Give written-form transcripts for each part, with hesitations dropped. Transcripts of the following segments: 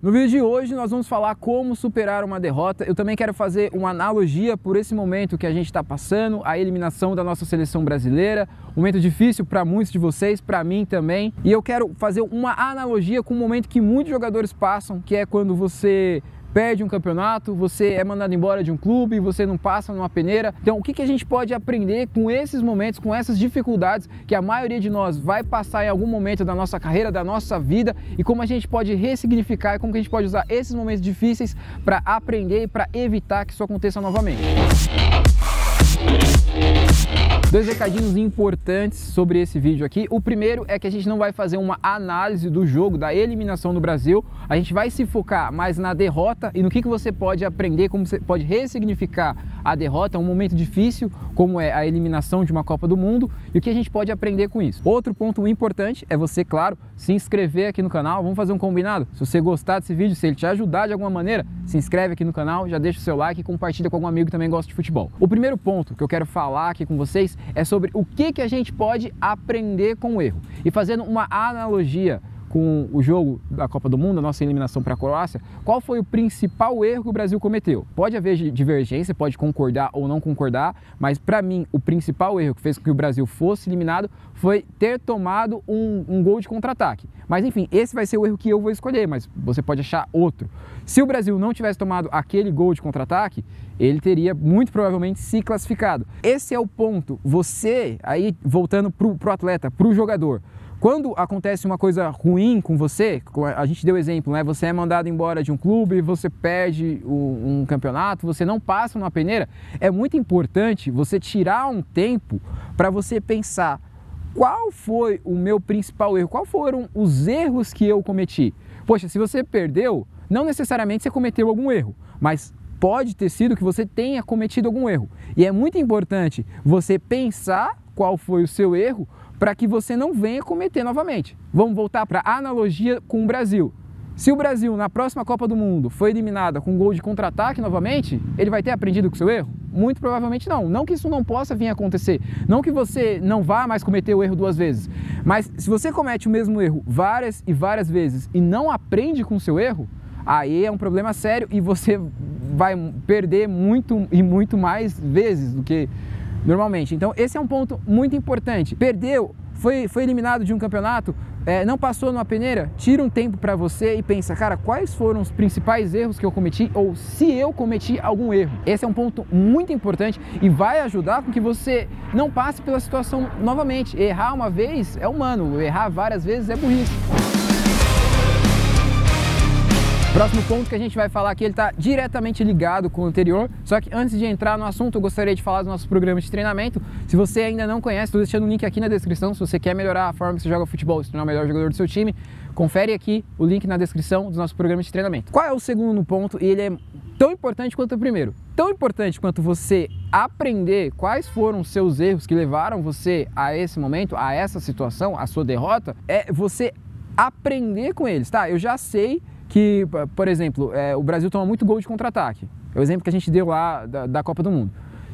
No vídeo de hoje nós vamos falar como superar uma derrota. Eu também quero fazer uma analogia por esse momento que a gente está passando, a eliminação da nossa seleção brasileira, um momento difícil para muitos de vocês, para mim também. E eu quero fazer uma analogia com um momento que muitos jogadores passam, que é quando você perde um campeonato, você é mandado embora de um clube, você não passa numa peneira. Então o que a gente pode aprender com esses momentos, com essas dificuldades que a maioria de nós vai passar em algum momento da nossa carreira, da nossa vida, e como a gente pode ressignificar e como que a gente pode usar esses momentos difíceis para aprender e para evitar que isso aconteça novamente. Dois recadinhos importantes sobre esse vídeo aqui. O primeiro é que a gente não vai fazer uma análise do jogo, da eliminação do Brasil. A gente vai se focar mais na derrota e no que você pode aprender, como você pode ressignificar a derrota, um momento difícil, como é a eliminação de uma Copa do Mundo, e o que a gente pode aprender com isso. Outro ponto importante é você, claro, se inscrever aqui no canal. Vamos fazer um combinado? Se você gostar desse vídeo, se ele te ajudar de alguma maneira, se inscreve aqui no canal, já deixa o seu like e compartilha com algum amigo que também gosta de futebol. O primeiro ponto que eu quero falar aqui com vocês é sobre o que a gente pode aprender com o erro. E fazendo uma analogia com o jogo da Copa do Mundo, a nossa eliminação para a Croácia, qual foi o principal erro que o Brasil cometeu? Pode haver divergência, pode concordar ou não concordar, mas para mim o principal erro que fez com que o Brasil fosse eliminado foi ter tomado um gol de contra-ataque. Mas enfim, esse vai ser o erro que eu vou escolher, mas você pode achar outro. Se o Brasil não tivesse tomado aquele gol de contra-ataque, ele teria muito provavelmente se classificado. Esse é o ponto. Você, aí voltando pro atleta, pro jogador, quando acontece uma coisa ruim com você, a gente deu exemplo, né? Você é mandado embora de um clube, você perde um campeonato, você não passa numa peneira, é muito importante você tirar um tempo para você pensar qual foi o meu principal erro, quais foram os erros que eu cometi. Poxa, se você perdeu, não necessariamente você cometeu algum erro, mas pode ter sido que você tenha cometido algum erro. E é muito importante você pensar qual foi o seu erro para que você não venha cometer novamente. Vamos voltar para a analogia com o Brasil. Se o Brasil, na próxima Copa do Mundo, foi eliminada com um gol de contra-ataque novamente, ele vai ter aprendido com o seu erro? Muito provavelmente não. Não que isso não possa vir a acontecer. Não que você não vá mais cometer o erro duas vezes. Mas se você comete o mesmo erro várias e várias vezes e não aprende com o seu erro, aí é um problema sério e você vai perder muito e muito mais vezes do que normalmente. Então esse é um ponto muito importante. Perdeu, foi eliminado de um campeonato, não passou numa peneira, tira um tempo para você e pensa, cara, quais foram os principais erros que eu cometi ou se eu cometi algum erro. Esse é um ponto muito importante e vai ajudar com que você não passe pela situação novamente. Errar uma vez é humano, errar várias vezes é burrice. Próximo ponto que a gente vai falar aqui, ele está diretamente ligado com o anterior, só que antes de entrar no assunto, eu gostaria de falar do nosso programa de treinamento. Se você ainda não conhece, estou deixando o link aqui na descrição. Se você quer melhorar a forma que você joga futebol, se tornar o melhor jogador do seu time, confere aqui o link na descrição do nosso programa de treinamento. Qual é o segundo ponto? E ele é tão importante quanto o primeiro. Tão importante quanto você aprender quais foram os seus erros que levaram você a esse momento, a essa situação, a sua derrota, é você aprender com eles, tá? Eu já sei que, por exemplo, o Brasil toma muito gol de contra-ataque. É o exemplo que a gente deu lá da Copa do Mundo.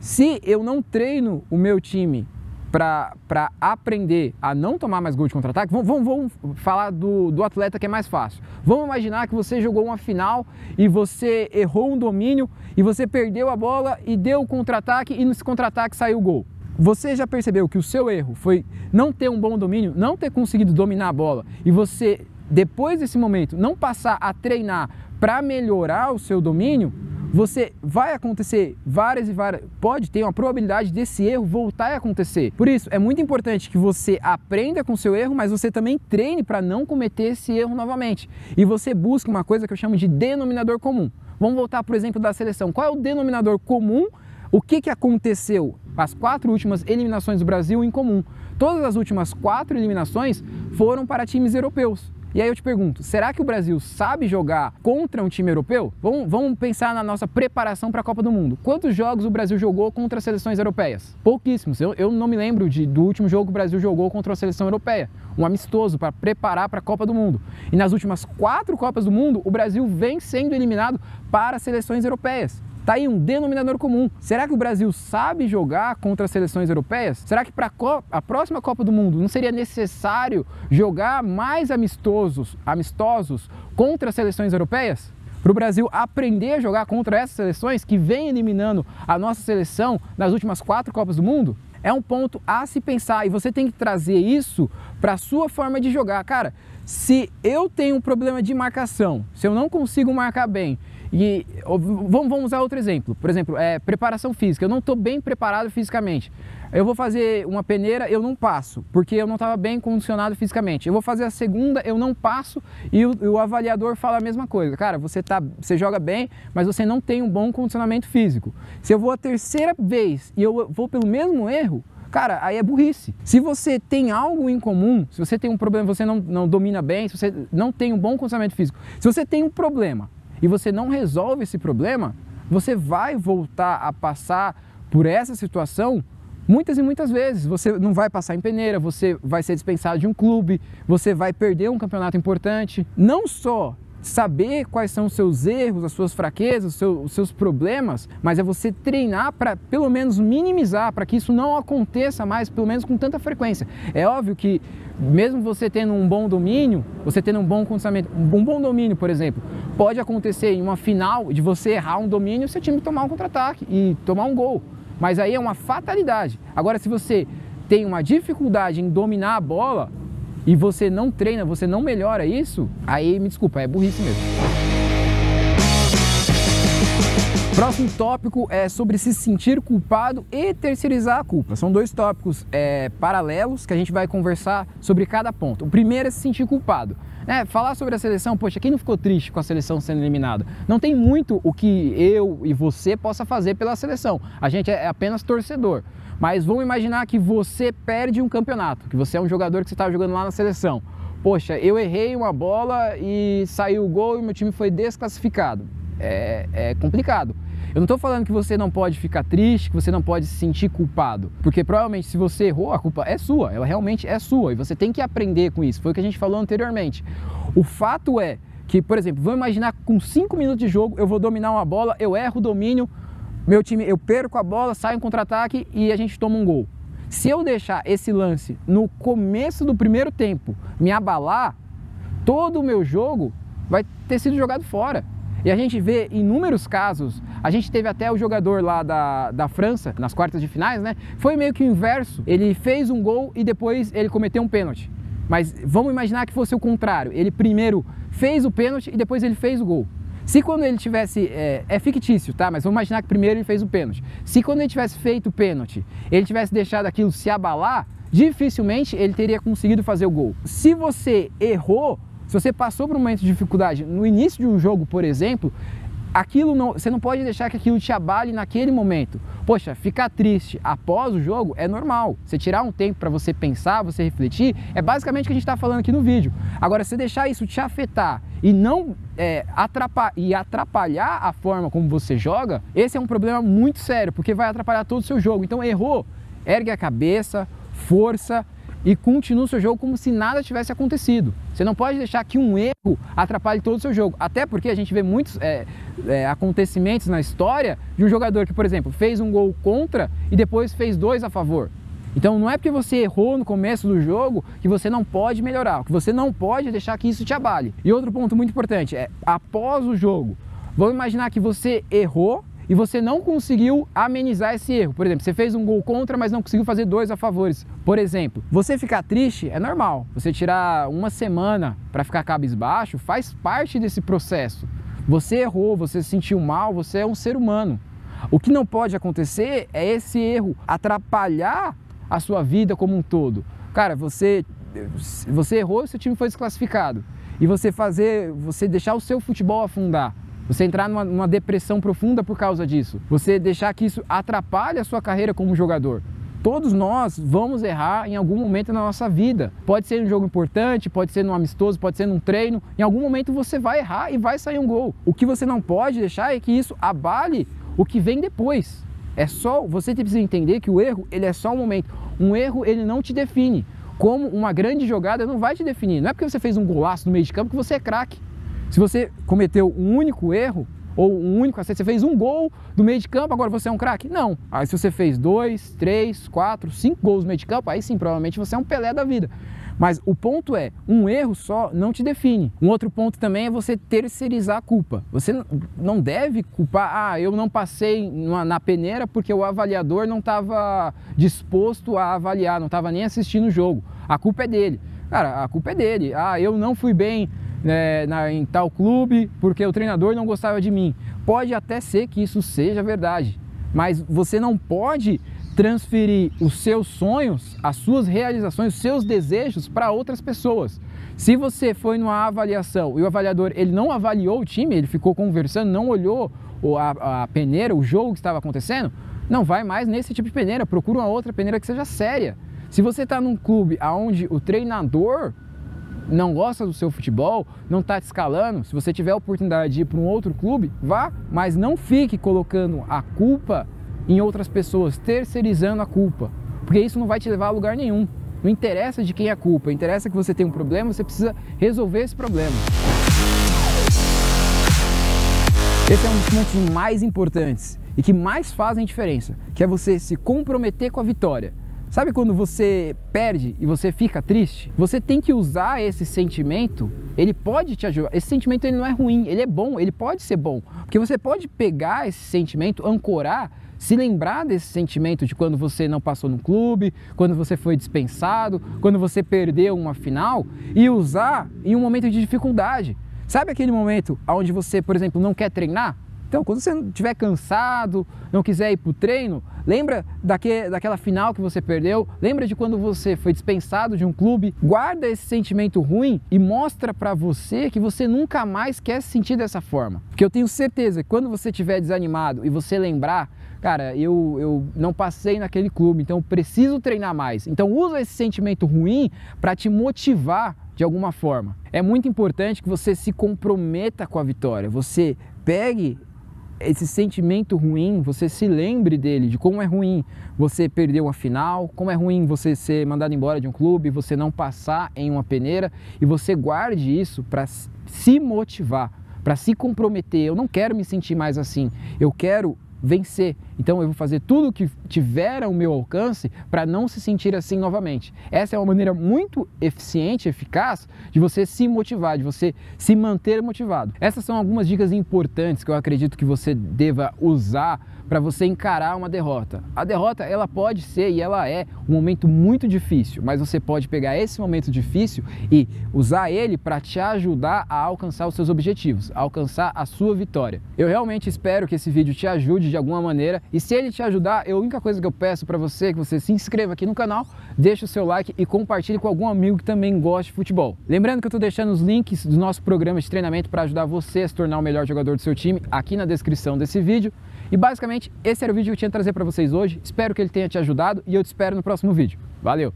Se eu não treino o meu time para aprender a não tomar mais gol de contra-ataque, vamos falar do atleta que é mais fácil. Vamos imaginar que você jogou uma final e você errou um domínio e você perdeu a bola e deu o contra-ataque e nesse contra-ataque saiu o gol. Você já percebeu que o seu erro foi não ter um bom domínio, não ter conseguido dominar a bola e você, depois desse momento, não passar a treinar para melhorar o seu domínio, você vai acontecer várias e várias, pode ter uma probabilidade desse erro voltar a acontecer. Por isso, é muito importante que você aprenda com o seu erro, mas você também treine para não cometer esse erro novamente. E você busque uma coisa que eu chamo de denominador comum. Vamos voltar, por exemplo, da seleção. Qual é o denominador comum? O que aconteceu as 4 últimas eliminações do Brasil em comum? Todas as últimas 4 eliminações foram para times europeus. E aí eu te pergunto, será que o Brasil sabe jogar contra um time europeu? Vamos pensar na nossa preparação para a Copa do Mundo. Quantos jogos o Brasil jogou contra seleções europeias? Pouquíssimos. Eu não me lembro do último jogo que o Brasil jogou contra a seleção europeia. Um amistoso para preparar para a Copa do Mundo. E nas últimas 4 Copas do Mundo, o Brasil vem sendo eliminado para seleções europeias. Tá aí um denominador comum. Será que o Brasil sabe jogar contra as seleções europeias? Será que para a próxima Copa do Mundo não seria necessário jogar mais amistosos contra as seleções europeias? Para o Brasil aprender a jogar contra essas seleções que vêm eliminando a nossa seleção nas últimas 4 Copas do Mundo? É um ponto a se pensar e você tem que trazer isso para a sua forma de jogar. Cara, se eu tenho um problema de marcação, se eu não consigo marcar bem, e vamos usar outro exemplo, por exemplo, preparação física, eu não estou bem preparado fisicamente, eu vou fazer uma peneira, eu não passo, porque eu não estava bem condicionado fisicamente, eu vou fazer a segunda, eu não passo e o avaliador fala a mesma coisa, cara, você joga bem, mas você não tem um bom condicionamento físico. Se eu vou a terceira vez e eu vou pelo mesmo erro, cara, aí é burrice. Se você tem algo em comum, se você tem um problema, você não domina bem, se você não tem um bom condicionamento físico, se você tem um problema e você não resolve esse problema, você vai voltar a passar por essa situação muitas e muitas vezes. Você não vai passar em peneira, você vai ser dispensado de um clube, você vai perder um campeonato importante. Não só saber quais são os seus erros, as suas fraquezas, os seus problemas, mas é você treinar para pelo menos minimizar, para que isso não aconteça mais, pelo menos com tanta frequência. É óbvio que mesmo você tendo um bom domínio, você tendo um bom condicionamento, um bom domínio, por exemplo, pode acontecer em uma final de você errar um domínio e seu time tomar um contra-ataque e tomar um gol. Mas aí é uma fatalidade. Agora, se você tem uma dificuldade em dominar a bola, e você não treina, você não melhora isso, aí me desculpa, é burrice mesmo. Próximo tópico é sobre se sentir culpado e terceirizar a culpa. São 2 tópicos paralelos que a gente vai conversar sobre cada ponto. O primeiro é se sentir culpado. Falar sobre a seleção, poxa, quem não ficou triste com a seleção sendo eliminada? Não tem muito o que eu e você possa fazer pela seleção. A gente é apenas torcedor. Mas vamos imaginar que você perde um campeonato, que você é um jogador que você estava jogando lá na seleção. Poxa, eu errei uma bola e saiu o gol e meu time foi desclassificado. É complicado. Eu não estou falando que você não pode ficar triste, que você não pode se sentir culpado, porque provavelmente se você errou, a culpa é sua, ela realmente é sua e você tem que aprender com isso, foi o que a gente falou anteriormente. O fato é que, por exemplo, vamos imaginar que com 5 minutos de jogo eu vou dominar uma bola, eu erro o domínio, meu time, eu perco a bola, saio em contra-ataque e a gente toma um gol. Se eu deixar esse lance no começo do primeiro tempo me abalar, todo o meu jogo vai ter sido jogado fora. E a gente vê inúmeros casos, a gente teve até o jogador lá da França, nas quartas de finais, né? Foi meio que o inverso, ele fez um gol e depois ele cometeu um pênalti. Mas vamos imaginar que fosse o contrário, ele primeiro fez o pênalti e depois ele fez o gol. Se quando ele tivesse, é fictício, tá? Mas vamos imaginar que primeiro ele fez o pênalti. Se quando ele tivesse feito o pênalti, ele tivesse deixado aquilo se abalar, dificilmente ele teria conseguido fazer o gol. Se você errou, se você passou por um momento de dificuldade no início de um jogo, por exemplo, você não pode deixar que aquilo te abale naquele momento. Poxa, ficar triste após o jogo é normal. Você tirar um tempo para você pensar, você refletir, é basicamente o que a gente está falando aqui no vídeo. Agora, se deixar isso te afetar e não atrapalhar a forma como você joga, esse é um problema muito sério, porque vai atrapalhar todo o seu jogo. Então, errou, ergue a cabeça, força e continua o seu jogo como se nada tivesse acontecido. Você não pode deixar que um erro atrapalhe todo o seu jogo. Até porque a gente vê muitos acontecimentos na história de um jogador que, por exemplo, fez um gol contra e depois fez 2 a favor. Então não é porque você errou no começo do jogo que você não pode melhorar, que você não pode deixar que isso te abale. E outro ponto muito importante é, após o jogo, vamos imaginar que você errou e você não conseguiu amenizar esse erro. Por exemplo, você fez um gol contra, mas não conseguiu fazer 2 a favores. Por exemplo, você ficar triste é normal. Você tirar uma semana para ficar cabisbaixo faz parte desse processo. Você errou, você se sentiu mal, você é um ser humano. O que não pode acontecer é esse erro atrapalhar a sua vida como um todo. Cara, você errou e seu time foi desclassificado. E você deixar o seu futebol afundar. Você entrar numa depressão profunda por causa disso. Você deixar que isso atrapalhe a sua carreira como jogador. Todos nós vamos errar em algum momento na nossa vida. Pode ser um jogo importante, pode ser num amistoso, pode ser num treino. Em algum momento você vai errar e vai sair um gol. O que você não pode deixar é que isso abale o que vem depois. Você precisa entender que o erro, ele é só um momento. Um erro, ele não te define. Como uma grande jogada não vai te definir. Não é porque você fez um golaço no meio de campo que você é craque. Se você cometeu um único erro, ou um único acerto. Você fez um gol do meio de campo, agora você é um craque? Não. Aí se você fez 2, 3, 4, 5 gols no meio de campo, aí sim, provavelmente você é um Pelé da vida. Mas o ponto é, um erro só não te define. Um outro ponto também é você terceirizar a culpa. Você não deve culpar, eu não passei na peneira porque o avaliador não estava disposto a avaliar, não estava nem assistindo o jogo. A culpa é dele. Cara, a culpa é dele. Eu não fui bem em tal clube porque o treinador não gostava de mim. Pode até ser que isso seja verdade, mas você não pode transferir os seus sonhos, as suas realizações, os seus desejos para outras pessoas. Se você foi numa avaliação e o avaliador ele não avaliou o time, ele ficou conversando, não olhou a peneira, o jogo que estava acontecendo, não vai mais nesse tipo de peneira, procura uma outra peneira que seja séria. Se você está num clube onde o treinador não gosta do seu futebol, não está te escalando, se você tiver a oportunidade de ir para um outro clube, vá, mas não fique colocando a culpa em outras pessoas, terceirizando a culpa, porque isso não vai te levar a lugar nenhum. Não interessa de quem é a culpa, interessa que você tem um problema, você precisa resolver esse problema. Esse é um dos pontos mais importantes e que mais fazem diferença, que é você se comprometer com a vitória. Sabe quando você perde e você fica triste? Você tem que usar esse sentimento, ele pode te ajudar. Esse sentimento ele não é ruim, ele é bom, ele pode ser bom. Porque você pode pegar esse sentimento, ancorar, se lembrar desse sentimento de quando você não passou no clube, quando você foi dispensado, quando você perdeu uma final e usar em um momento de dificuldade. Sabe aquele momento onde você, por exemplo, não quer treinar? Então, quando você estiver cansado, não quiser ir para o treino, lembra daquela final que você perdeu, lembra de quando você foi dispensado de um clube, guarda esse sentimento ruim e mostra para você que você nunca mais quer se sentir dessa forma. Porque eu tenho certeza que quando você estiver desanimado e você lembrar, cara, eu não passei naquele clube, então eu preciso treinar mais. Então usa esse sentimento ruim para te motivar de alguma forma. É muito importante que você se comprometa com a vitória, você pegue esse sentimento ruim, você se lembre dele, de como é ruim você perder uma final, como é ruim você ser mandado embora de um clube, você não passar em uma peneira, e você guarde isso para se motivar, para se comprometer. Eu não quero me sentir mais assim, eu quero vencer, então eu vou fazer tudo o que tiver ao meu alcance para não se sentir assim novamente. Essa é uma maneira muito eficiente, eficaz de você se motivar, de você se manter motivado. Essas são algumas dicas importantes que eu acredito que você deva usar para você encarar uma derrota. A derrota, ela pode ser e ela é um momento muito difícil, mas você pode pegar esse momento difícil e usar ele para te ajudar a alcançar os seus objetivos, a alcançar a sua vitória. Eu realmente espero que esse vídeo te ajude de alguma maneira, e se ele te ajudar, a única coisa que eu peço para você é que você se inscreva aqui no canal, deixe o seu like e compartilhe com algum amigo que também gosta de futebol. Lembrando que eu estou deixando os links do nosso programa de treinamento para ajudar você a se tornar o melhor jogador do seu time aqui na descrição desse vídeo. E basicamente esse era o vídeo que eu tinha a trazer para vocês hoje. Espero que ele tenha te ajudado e eu te espero no próximo vídeo. Valeu!